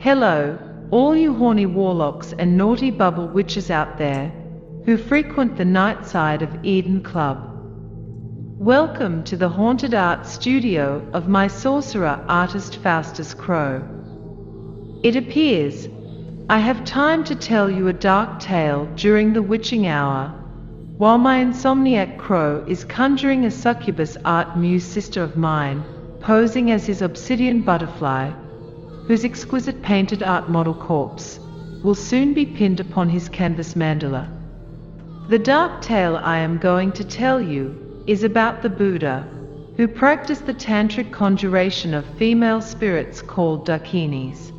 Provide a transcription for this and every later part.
Hello, all you horny warlocks and naughty bubble witches out there, who frequent the night side of Eden Club. Welcome to the haunted art studio of my sorcerer artist Faustus Crow. It appears I have time to tell you a dark tale during the witching hour, while my insomniac crow is conjuring a succubus art muse sister of mine, posing as his obsidian butterfly, whose exquisite painted art model corpse will soon be pinned upon his canvas mandala. The dark tale I am going to tell you is about the Buddha, who practiced the Tantric conjuration of female spirits called Dakinis.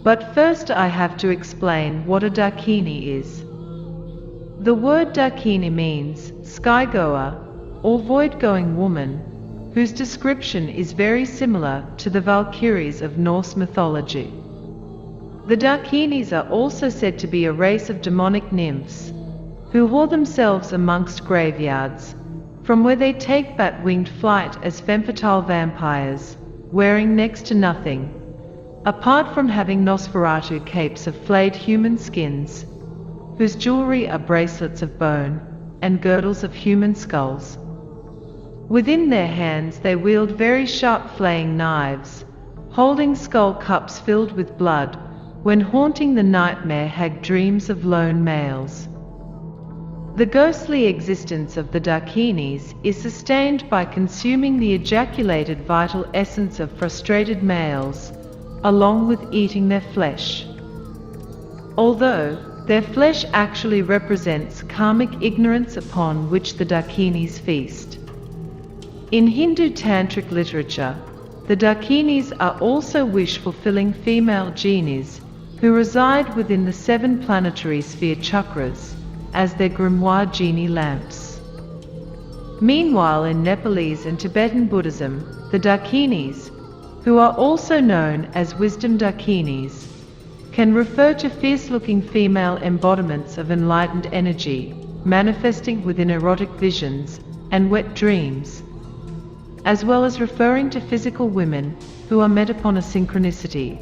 But first I have to explain what a Dakini is. The word Dakini means sky-goer or void-going woman, whose description is very similar to the Valkyries of Norse mythology. The Dakinis are also said to be a race of demonic nymphs, who hoard themselves amongst graveyards, from where they take bat-winged flight as femme fatale vampires, wearing next to nothing, apart from having Nosferatu capes of flayed human skins, whose jewelry are bracelets of bone, and girdles of human skulls. Within their hands they wield very sharp flaying knives, holding skull cups filled with blood, when haunting the nightmare hag dreams of lone males. The ghostly existence of the Dakinis is sustained by consuming the ejaculated vital essence of frustrated males, along with eating their flesh. Although their flesh actually represents karmic ignorance upon which the Dakinis feast. In Hindu Tantric literature, the Dakinis are also wish-fulfilling female genies who reside within the 7 planetary sphere chakras as their grimoire genie lamps. Meanwhile, in Nepalese and Tibetan Buddhism, the Dakinis, who are also known as wisdom Dakinis, can refer to fierce-looking female embodiments of enlightened energy, manifesting within erotic visions and wet dreams, as well as referring to physical women who are met upon a synchronicity,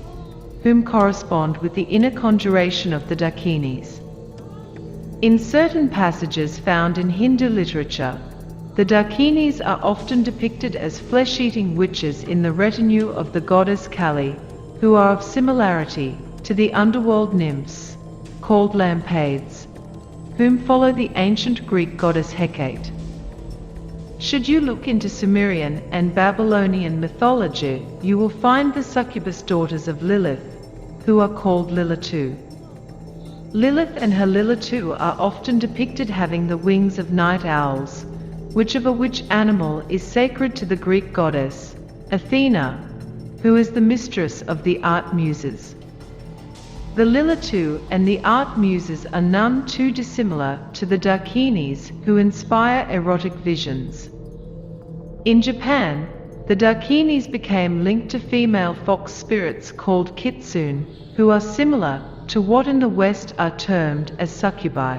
whom correspond with the inner conjuration of the Dakinis. In certain passages found in Hindu literature, the Dakinis are often depicted as flesh-eating witches in the retinue of the goddess Kali, who are of similarity to the underworld nymphs, called Lampades, whom follow the ancient Greek goddess Hecate. Should you look into Sumerian and Babylonian mythology, you will find the succubus daughters of Lilith, who are called Lilitu. Lilith and her Lilitu are often depicted having the wings of night owls, whichever which animal is sacred to the Greek goddess, Athena, who is the mistress of the art muses. The Lilitu and the art muses are none too dissimilar to the Dakinis, who inspire erotic visions. In Japan, the Dakinis became linked to female fox spirits called kitsune, who are similar to what in the West are termed as succubi.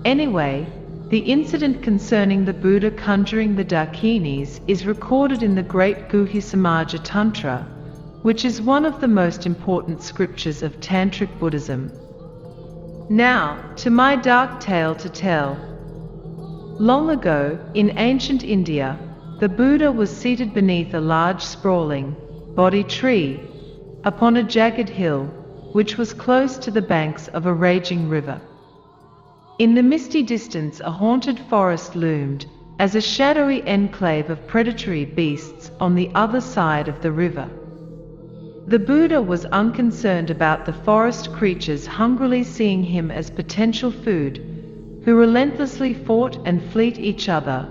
Anyway, the incident concerning the Buddha conjuring the Dakinis is recorded in the great Guhya Samaja Tantra, which is one of the most important scriptures of Tantric Buddhism. Now, to my dark tale to tell. Long ago, in ancient India, the Buddha was seated beneath a large sprawling, Bodhi tree, upon a jagged hill, which was close to the banks of a raging river. In the misty distance a haunted forest loomed, as a shadowy enclave of predatory beasts on the other side of the river. The Buddha was unconcerned about the forest creatures hungrily seeing him as potential food, who relentlessly fought and fleet each other,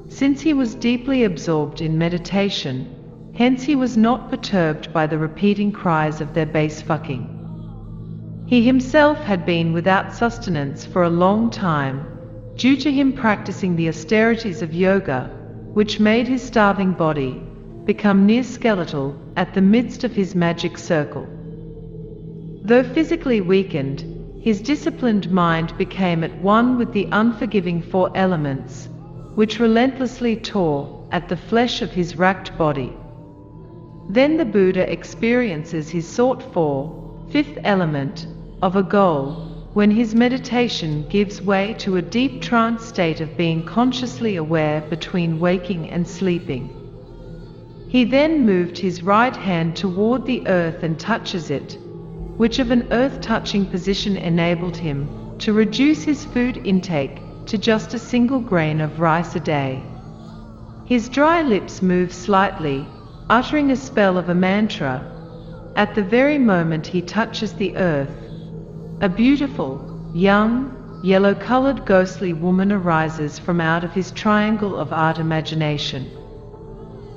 since he was deeply absorbed in meditation, hence he was not perturbed by the repeating cries of their base fucking. He himself had been without sustenance for a long time, due to him practicing the austerities of yoga, which made his starving body become near skeletal at the midst of his magic circle. Though physically weakened, his disciplined mind became at one with the unforgiving 4 elements, which relentlessly tore at the flesh of his racked body. Then the Buddha experiences his sought-for, fifth element, of a goal, when his meditation gives way to a deep trance state of being consciously aware between waking and sleeping. He then moved his right hand toward the earth and touches it, which of an earth-touching position enabled him to reduce his food intake to just a single grain of rice a day. His dry lips move slightly, uttering a spell of a mantra. At the very moment he touches the earth, a beautiful, young, yellow-colored ghostly woman arises from out of his triangle of art imagination.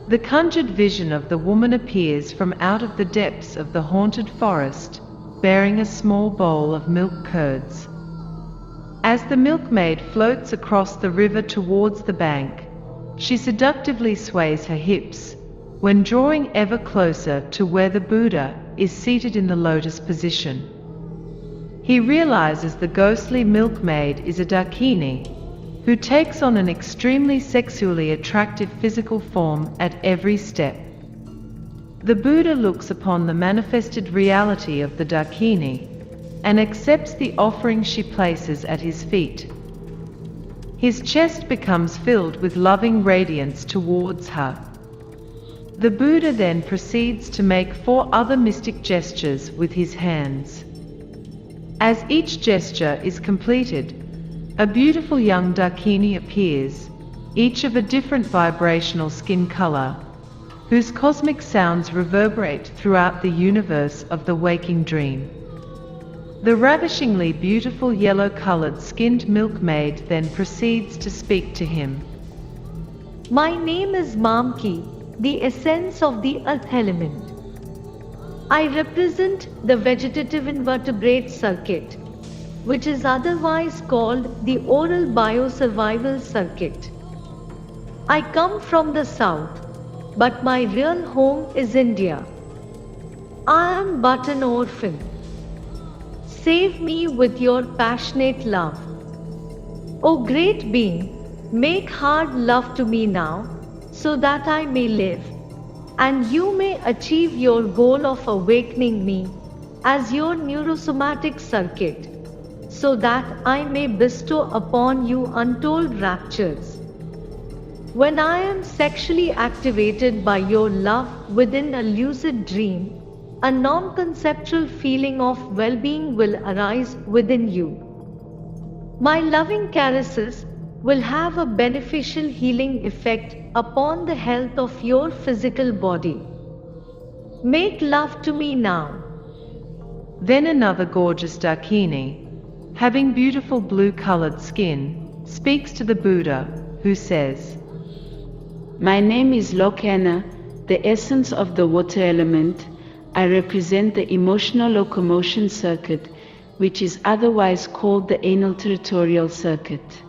The conjured vision of the woman appears from out of the depths of the haunted forest, bearing a small bowl of milk curds. As the milkmaid floats across the river towards the bank, she seductively sways her hips, when drawing ever closer to where the Buddha is seated in the lotus position. He realizes the ghostly milkmaid is a Dakini, who takes on an extremely sexually attractive physical form at every step. The Buddha looks upon the manifested reality of the Dakini and accepts the offering she places at his feet. His chest becomes filled with loving radiance towards her. The Buddha then proceeds to make 4 other mystic gestures with his hands. As each gesture is completed, a beautiful young Dakini appears, each of a different vibrational skin color, whose cosmic sounds reverberate throughout the universe of the waking dream. The ravishingly beautiful yellow-colored skinned milkmaid then proceeds to speak to him. My name is Mamki, the essence of the earth element. I represent the vegetative invertebrate circuit, which is otherwise called the oral biosurvival circuit. I come from the south, but my real home is India. I am but an orphan. Save me with your passionate love. O great being, make hard love to me now, so that I may live, and you may achieve your goal of awakening me as your neurosomatic circuit, so that I may bestow upon you untold raptures. When I am sexually activated by your love within a lucid dream, a non-conceptual feeling of well-being will arise within you. My loving caresses will have a beneficial healing effect upon the health of your physical body. Make love to me now. Then another gorgeous Dakini, having beautiful blue-colored skin, speaks to the Buddha, who says, My name is Lokana, the essence of the water element. I represent the emotional locomotion circuit, which is otherwise called the anal territorial circuit.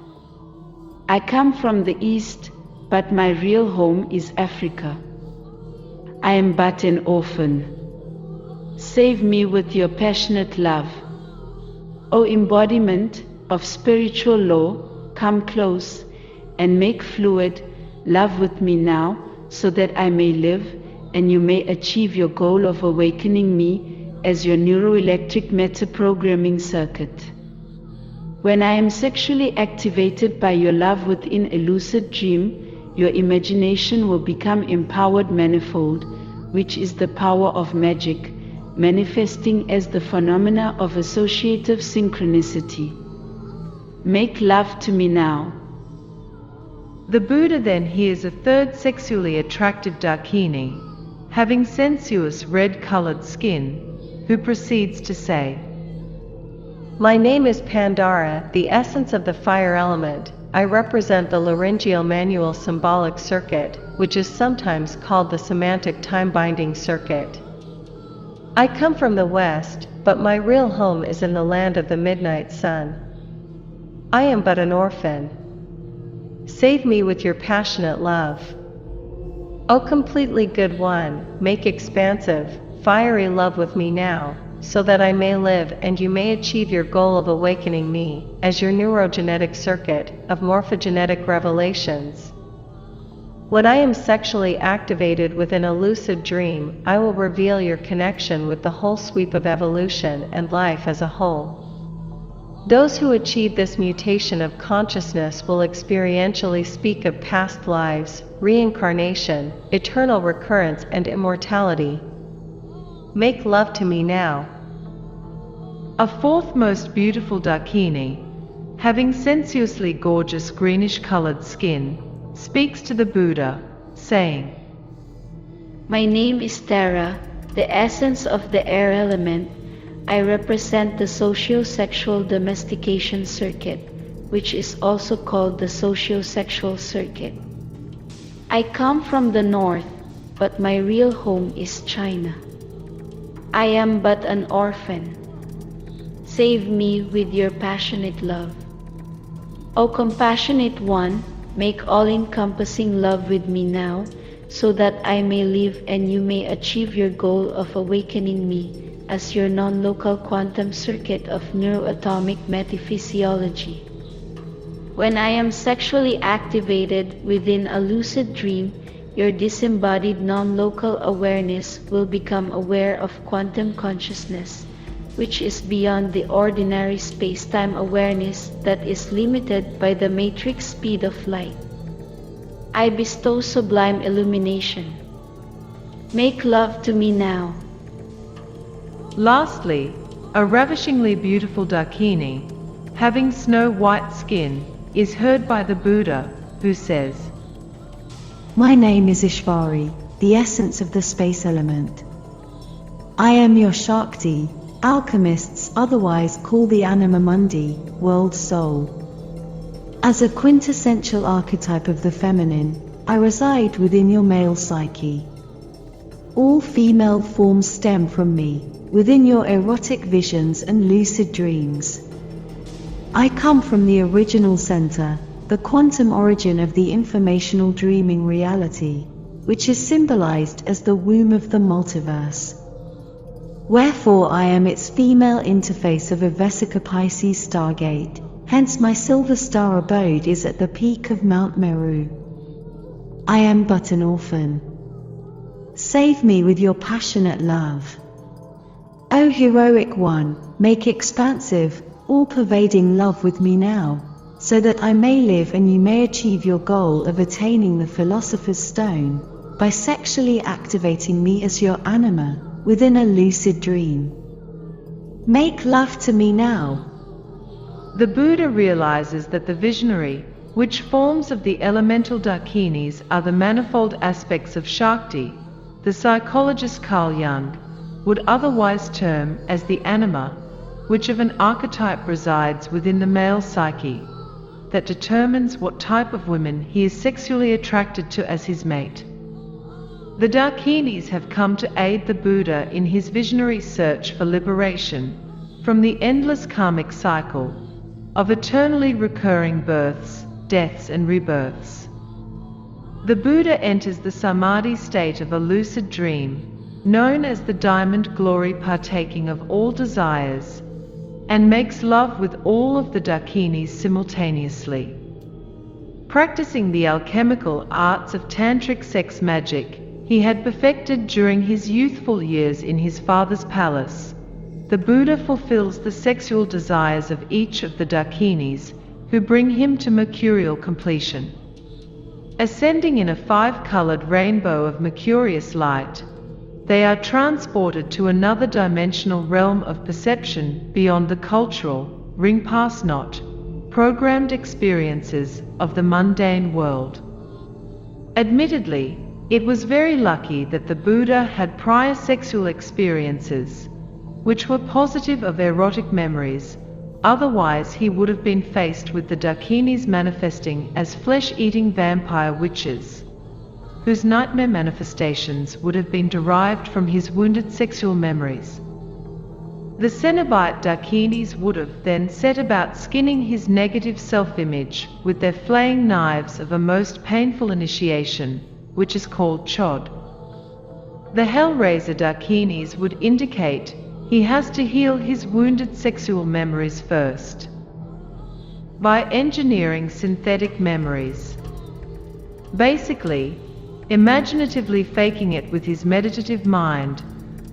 I come from the east, but my real home is Africa. I am but an orphan. Save me with your passionate love. O embodiment of spiritual law, come close and make fluid love with me now, so that I may live and you may achieve your goal of awakening me as your neuroelectric meta-programming circuit. When I am sexually activated by your love within a lucid dream, your imagination will become empowered manifold, which is the power of magic, manifesting as the phenomena of associative synchronicity. Make love to me now. The Buddha then hears a third sexually attractive Dakini, having sensuous red-colored skin, who proceeds to say, My name is Pandara, the essence of the fire element. I represent the laryngeal manual symbolic circuit, which is sometimes called the semantic time-binding circuit. I come from the west, but my real home is in the land of the midnight sun. I am but an orphan. Save me with your passionate love. O completely good one, make expansive, fiery love with me now, so that I may live and you may achieve your goal of awakening me as your neurogenetic circuit of morphogenetic revelations. When I am sexually activated within a lucid dream, I will reveal your connection with the whole sweep of evolution and life as a whole. Those who achieve this mutation of consciousness will experientially speak of past lives, reincarnation, eternal recurrence and immortality. Make love to me now. A fourth most beautiful Dakini, having sensuously gorgeous greenish-colored skin, speaks to the Buddha, saying, My name is Terra, the essence of the air element. I represent the socio-sexual domestication circuit, which is also called the socio-sexual circuit. I come from the north, but my real home is China. I am but an orphan. Save me with your passionate love. O compassionate one, make all-encompassing love with me now, so that I may live and you may achieve your goal of awakening me as your non-local quantum circuit of neuroatomic metaphysiology. When I am sexually activated within a lucid dream, your disembodied non-local awareness will become aware of quantum consciousness, which is beyond the ordinary space-time awareness that is limited by the matrix speed of light. I bestow sublime illumination. Make love to me now. Lastly, a ravishingly beautiful Dakini, having snow-white skin, is heard by the Buddha, who says, My name is Ishvari, the essence of the space element. I am your Shakti, alchemists otherwise call the Anima Mundi, world soul. As a quintessential archetype of the feminine, I reside within your male psyche. All female forms stem from me, within your erotic visions and lucid dreams. I come from the original center, the quantum origin of the informational dreaming reality, which is symbolized as the womb of the multiverse. Wherefore I am its female interface of a Vesica Pisces stargate, hence my silver star abode is at the peak of Mount Meru. I am but an orphan. Save me with your passionate love. O heroic one, make expansive, all-pervading love with me now, so that I may live and you may achieve your goal of attaining the Philosopher's Stone, by sexually activating me as your anima, within a lucid dream. Make love to me now. The Buddha realizes that the visionary, which forms of the elemental Dakinis are the manifold aspects of Shakti, the psychologist Carl Jung would otherwise term as the anima, which of an archetype resides within the male psyche, that determines what type of women he is sexually attracted to as his mate. The Dakinis have come to aid the Buddha in his visionary search for liberation from the endless karmic cycle of eternally recurring births, deaths and rebirths. The Buddha enters the samadhi state of a lucid dream, known as the diamond glory, partaking of all desires, and makes love with all of the Dakinis simultaneously. Practicing the alchemical arts of Tantric sex magic he had perfected during his youthful years in his father's palace, the Buddha fulfills the sexual desires of each of the Dakinis, who bring him to mercurial completion. Ascending in a 5-colored rainbow of mercurious light, they are transported to another dimensional realm of perception beyond the cultural, ring-pass-not, programmed experiences of the mundane world. Admittedly, it was very lucky that the Buddha had prior sexual experiences, which were positive of erotic memories, otherwise he would have been faced with the Dakinis manifesting as flesh-eating vampire witches, whose nightmare manifestations would have been derived from his wounded sexual memories. The Cenobite Dakinis would have then set about skinning his negative self-image with their flaying knives of a most painful initiation, which is called chod. The Hellraiser Dakinis would indicate he has to heal his wounded sexual memories first by engineering synthetic memories. Basically, imaginatively faking it with his meditative mind,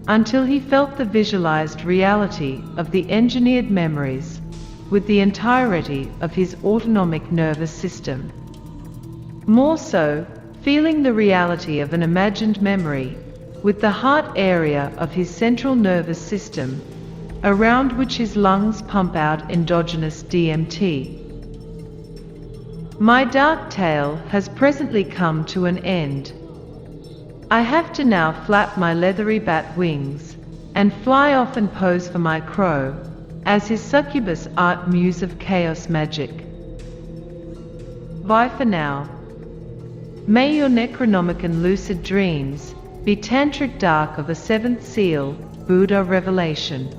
until he felt the visualized reality of the engineered memories, with the entirety of his autonomic nervous system. More so, feeling the reality of an imagined memory, with the heart area of his central nervous system, around which his lungs pump out endogenous DMT. My dark tale has presently come to an end. I have to now flap my leathery bat wings, and fly off and pose for my crow, as his succubus art muse of chaos magic. Bye for now. May your Necronomicon lucid dreams be tantric dark of a seventh seal, Buddha revelation.